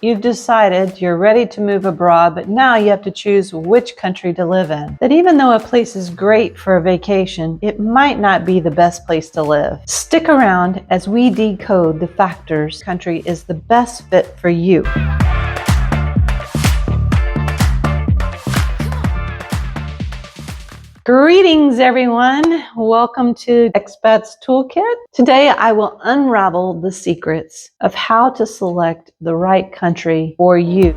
You've decided you're ready to move abroad, but now you have to choose which country to live in. That even though a place is great for a vacation, it might not be the best place to live. Stick around as we decode the factors country is the best fit for you. Greetings, everyone. Welcome to Expats Toolkit. Today, I will unravel the secrets of how to select the right country for you.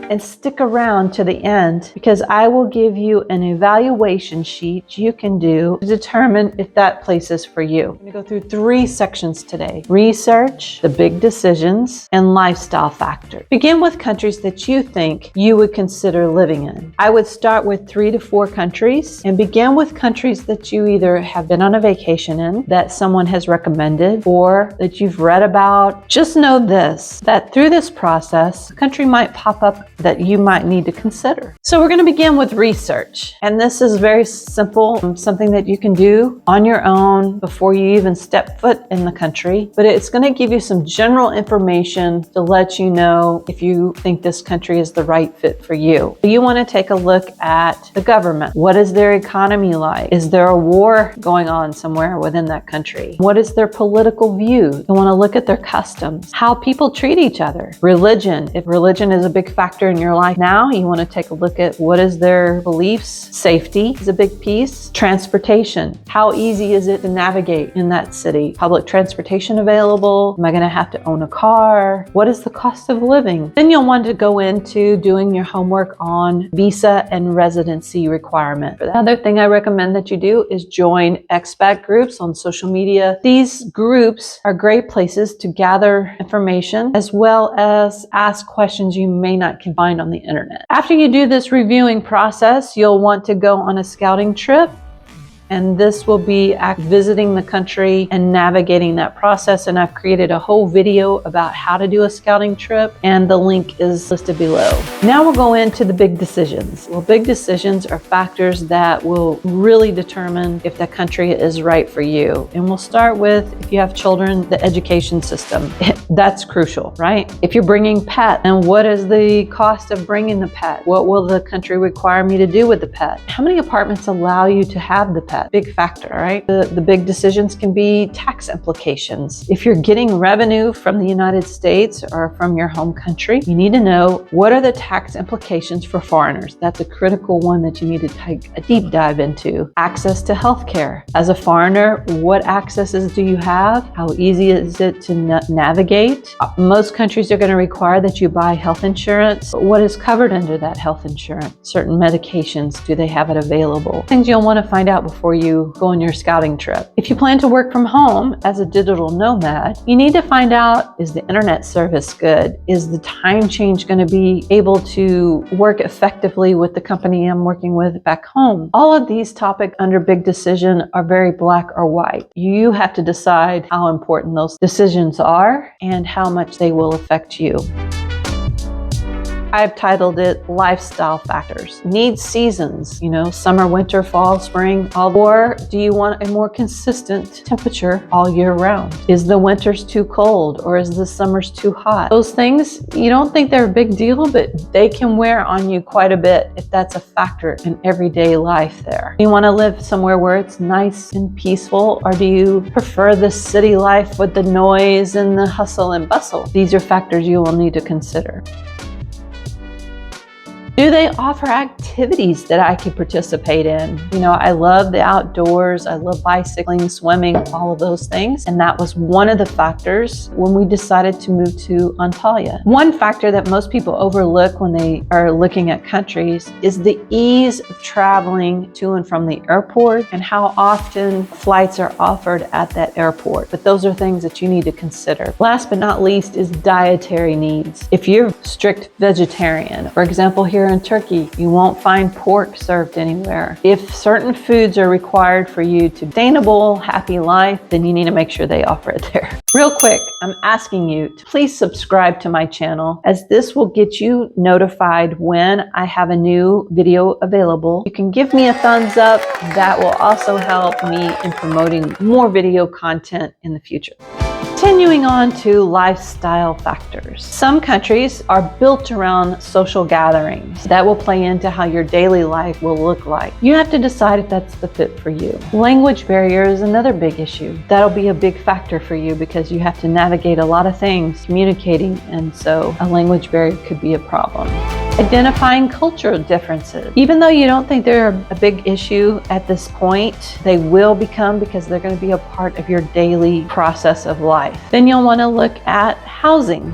And stick around to the end because I will give you an evaluation sheet you can do to determine if that place is for you. I'm going to go through 3 sections today: research, the big decisions, and lifestyle factor. Begin with countries that you think you would consider living in. I would start with 3 to 4 countries and begin with countries that you either have been on a vacation in, that someone has recommended, or that you've read about. Just know this, that through this process, a country might pop up that you might need to consider. So we're going to begin with research. And this is very simple, something that you can do on your own before you even step foot in the country. But it's going to give you some general information to let you know if you think this country is the right fit for you. You want to take a look at the government. What is their economy like? Is there a war going on somewhere within that country? What is their political view? You want to look at their customs, how people treat each other, religion. If religion is a big factor in your life now, you want to take a look at what is their beliefs. Safety is a big piece. Transportation. How easy is it to navigate in that city? Public transportation available? Am I going to have to own a car? What is the cost of living? Then you'll want to go into doing your homework on visa and residency requirement. The other thing I recommend that you do is join expat groups on social media. These groups are great places to gather information as well as ask questions you may not can find on the internet. After you do this reviewing process, you'll want to go on a scouting trip. And this will be visiting the country and navigating that process. And I've created a whole video about how to do a scouting trip, and the link is listed below. Now we'll go into the big decisions. Well, big decisions are factors that will really determine if the country is right for you. And we'll start with, if you have children, the education system. That's crucial, right? If you're bringing pet, and what is the cost of bringing the pet? What will the country require me to do with the pet? How many apartments allow you to have the pet? Big factor, right? The big decisions can be tax implications. If you're getting revenue from the United States or from your home country, you need to know what are the tax implications for foreigners. That's a critical one that you need to take a deep dive into. Access to healthcare. As a foreigner, what accesses do you have? How easy is it to navigate? Most countries are going to require that you buy health insurance. What is covered under that health insurance? Certain medications, do they have it available? Things you'll want to find out before you go on your scouting trip. If you plan to work from home as a digital nomad, you need to find out, is the internet service good? Is the time change going to be able to work effectively with the company I'm working with back home? All of these topics under big decision are very black or white. You have to decide how important those decisions are and how much they will affect you. I've titled it Lifestyle Factors. Need seasons, summer, winter, fall, spring, or do you want a more consistent temperature all year round? Is the winters too cold or is the summers too hot? Those things, you don't think they're a big deal, but they can wear on you quite a bit if that's a factor in everyday life there. Do you want to live somewhere where it's nice and peaceful, or do you prefer the city life with the noise and the hustle and bustle? These are factors you will need to consider. Do they offer activities that I could participate in? I love the outdoors. I love bicycling, swimming, all of those things. And that was one of the factors when we decided to move to Antalya. One factor that most people overlook when they are looking at countries is the ease of traveling to and from the airport and how often flights are offered at that airport. But those are things that you need to consider. Last but not least is dietary needs. If you're strict vegetarian, for example, here in Turkey, you won't find pork served anywhere. If certain foods are required for you to sustainable, happy life, then you need to make sure they offer it there. Real quick, I'm asking you to please subscribe to my channel, as this will get you notified when I have a new video available. You can give me a thumbs up. That will also help me in promoting more video content in the future. Continuing on to lifestyle factors. Some countries are built around social gatherings. That will play into how your daily life will look like. You have to decide if that's the fit for you. Language barrier is another big issue. That'll be a big factor for you because you have to navigate a lot of things communicating, and so a language barrier could be a problem. Identifying cultural differences. Even though you don't think they're a big issue at this point, they will become because they're going to be a part of your daily process of life. Then you'll want to look at housing.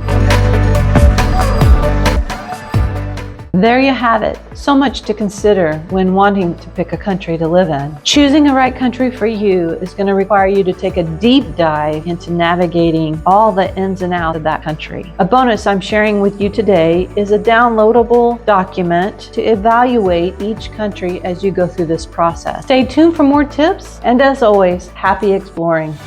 There you have it. So much to consider when wanting to pick a country to live in. Choosing the right country for you is going to require you to take a deep dive into navigating all the ins and outs of that country. A bonus I'm sharing with you today is a downloadable document to evaluate each country as you go through this process. Stay tuned for more tips, and as always, happy exploring.